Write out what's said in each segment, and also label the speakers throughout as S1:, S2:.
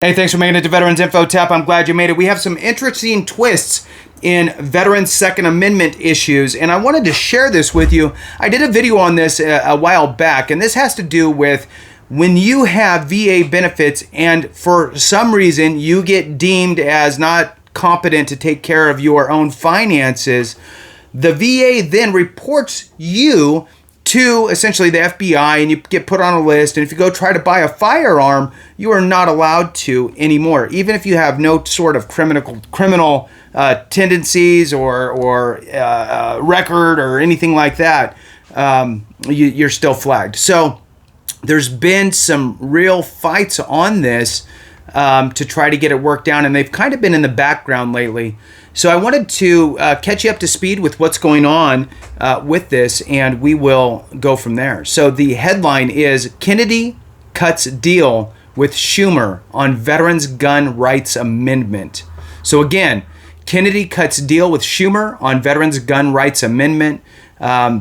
S1: Hey, thanks for making it to Veterans Info Tap. I'm glad you made it. We have some interesting twists in Veterans Second Amendment issues, and I wanted to share this with you. I did a video on this a while back, and this has to do with when you have VA benefits and for some reason you get deemed as not competent to take care of your own finances, the VA then reports you to essentially the FBI, and you get put on a list. And if you go try to buy a firearm, you are not allowed to anymore, even if you have no sort of criminal tendencies or record or anything like that. You're still flagged. So there's been some real fights on this to try to get it worked out, and they've kind of been in the background lately. So I wanted to catch you up to speed with what's going on with this, and we will go from there. So the headline is Kennedy cuts deal with Schumer on Veterans Gun Rights Amendment. So again, Kennedy cuts deal with Schumer on Veterans Gun Rights Amendment.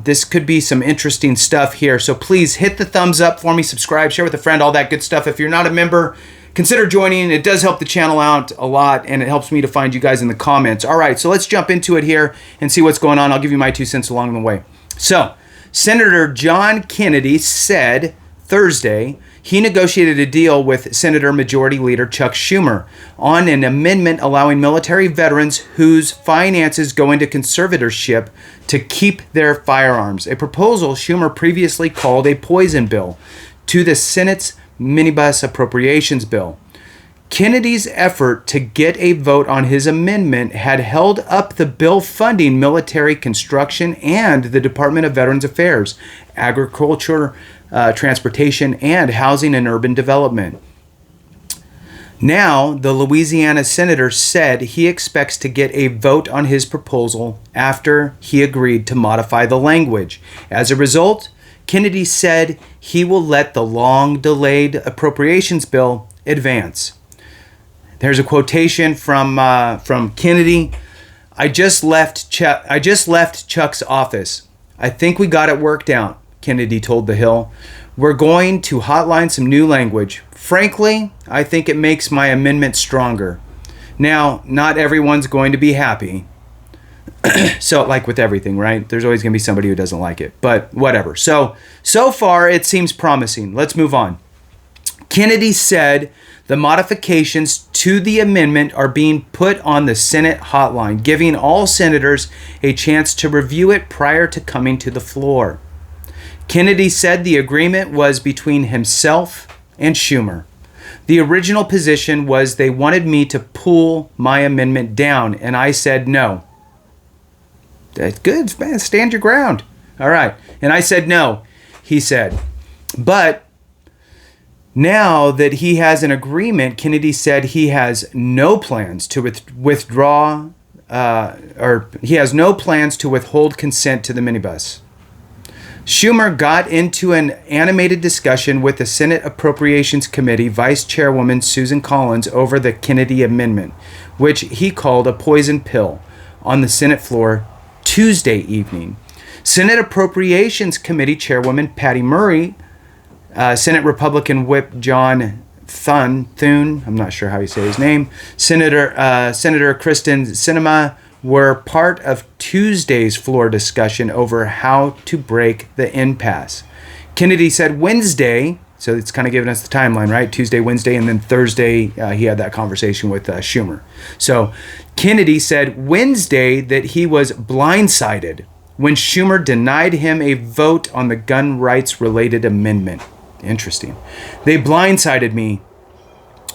S1: This could be some interesting stuff here. So please hit the thumbs up for me, subscribe, share with a friend, all that good stuff. If you're not a member, consider joining. It does help the channel out a lot, and it helps me to find you guys in the comments. All right, so let's jump into it here and see what's going on. I'll give you my 2 cents along the way. So, Senator John Kennedy said Thursday he negotiated a deal with Senator Majority Leader Chuck Schumer on an amendment allowing military veterans whose finances go into conservatorship to keep their firearms, a proposal Schumer previously called a poison bill, to the Senate's minibus appropriations bill. Kennedy's effort to get a vote on his amendment had held up the bill funding military construction and the Department of Veterans Affairs, Agriculture, Transportation, and Housing and Urban Development. Now, the Louisiana senator said he expects to get a vote on his proposal after he agreed to modify the language. As a result, Kennedy said he will let the long-delayed appropriations bill advance. There's a quotation from Kennedy. I just left Chuck's office. I think we got it worked out, Kennedy told The Hill. We're going to hotline some new language. Frankly, I think it makes my amendment stronger. Now, not everyone's going to be happy. So, like with everything, right? There's always going to be somebody who doesn't like it, but whatever. So far, it seems promising. Let's move on. Kennedy said the modifications to the amendment are being put on the Senate hotline, giving all senators a chance to review it prior to coming to the floor. Kennedy said the agreement was between himself and Schumer. The original position was they wanted me to pull my amendment down, and I said no. That's good, man. Stand your ground. All right. And I said no, he said. But now that he has an agreement, Kennedy said he has no plans to withdraw, or he has no plans to withhold consent to the minibus. Schumer got into an animated discussion with the Senate Appropriations Committee Vice Chairwoman Susan Collins over the Kennedy amendment, which he called a poison pill, on the Senate floor Tuesday evening. Senate Appropriations Committee Chairwoman Patty Murray, Senate Republican Whip John Thune, I'm not sure how you say his name, Senator Kristen Sinema were part of Tuesday's floor discussion over how to break the impasse. Kennedy said Wednesday, so it's kind of giving us the timeline, right? Tuesday, Wednesday, and then Thursday, he had that conversation with Schumer. So Kennedy said Wednesday that he was blindsided when Schumer denied him a vote on the gun rights related amendment. Interesting. They blindsided me.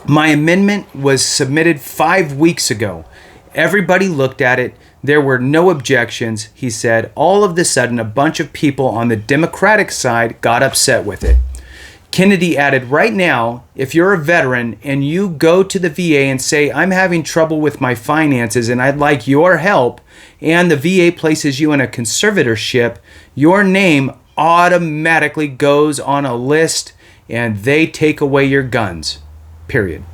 S1: My amendment was submitted 5 weeks ago. Everybody looked at it. There were no objections, he said. All of a sudden, a bunch of people on the Democratic side got upset with it. Kennedy added, right now, if you're a veteran and you go to the VA and say, I'm having trouble with my finances and I'd like your help, and the VA places you in a conservatorship, your name automatically goes on a list and they take away your guns, period.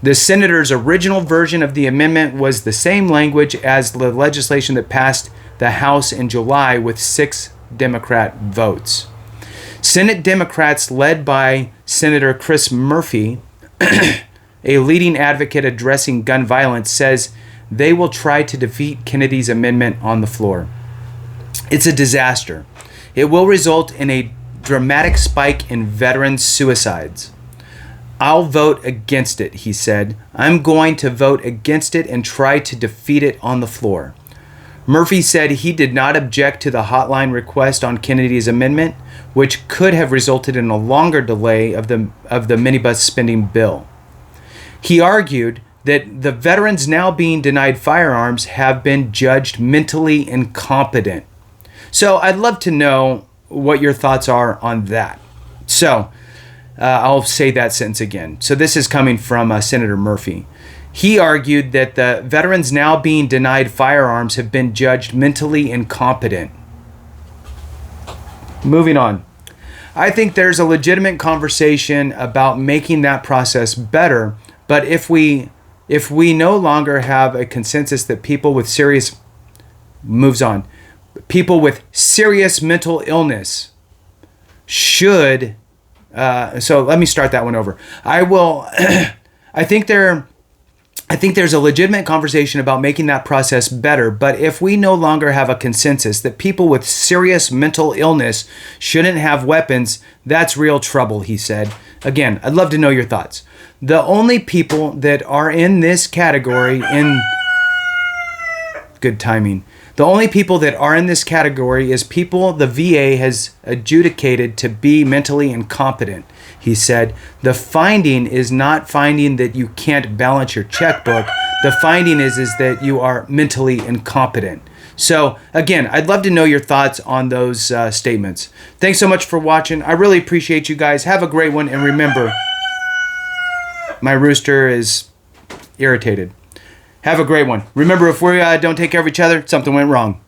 S1: The senator's original version of the amendment was the same language as the legislation that passed the House in July with 6 Democrat votes. Senate Democrats led by Senator Chris Murphy a leading advocate addressing gun violence, says they will try to defeat Kennedy's amendment on the floor. It's a disaster. It will result in a dramatic spike in veteran suicides. I'll vote against it, he said. I'm going to vote against it and try to defeat it on the floor. Murphy said he did not object to the hotline request on Kennedy's amendment, which could have resulted in a longer delay of the minibus spending bill. He argued that the veterans now being denied firearms have been judged mentally incompetent. So I'd love to know what your thoughts are on that. So I'll say that sentence again. So this is coming from Senator Murphy. He argued that the veterans now being denied firearms have been judged mentally incompetent. Moving on. I think there's a legitimate conversation about making that process better, but if we no longer have a consensus that people with serious mental illness should so let me start that one over. I think there's a legitimate conversation about making that process better, but if we no longer have a consensus that people with serious mental illness shouldn't have weapons, that's real trouble, he said. Again, I'd love to know your thoughts. The only people that are in this category good timing. The only people that are in this category is people the VA has adjudicated to be mentally incompetent, he said. The finding is not finding that you can't balance your checkbook. The finding is that you are mentally incompetent. So, again, I'd love to know your thoughts on those statements. Thanks so much for watching. I really appreciate you guys. Have a great one. And remember, my rooster is irritated. Have a great one. Remember, if we don't take care of each other, something went wrong.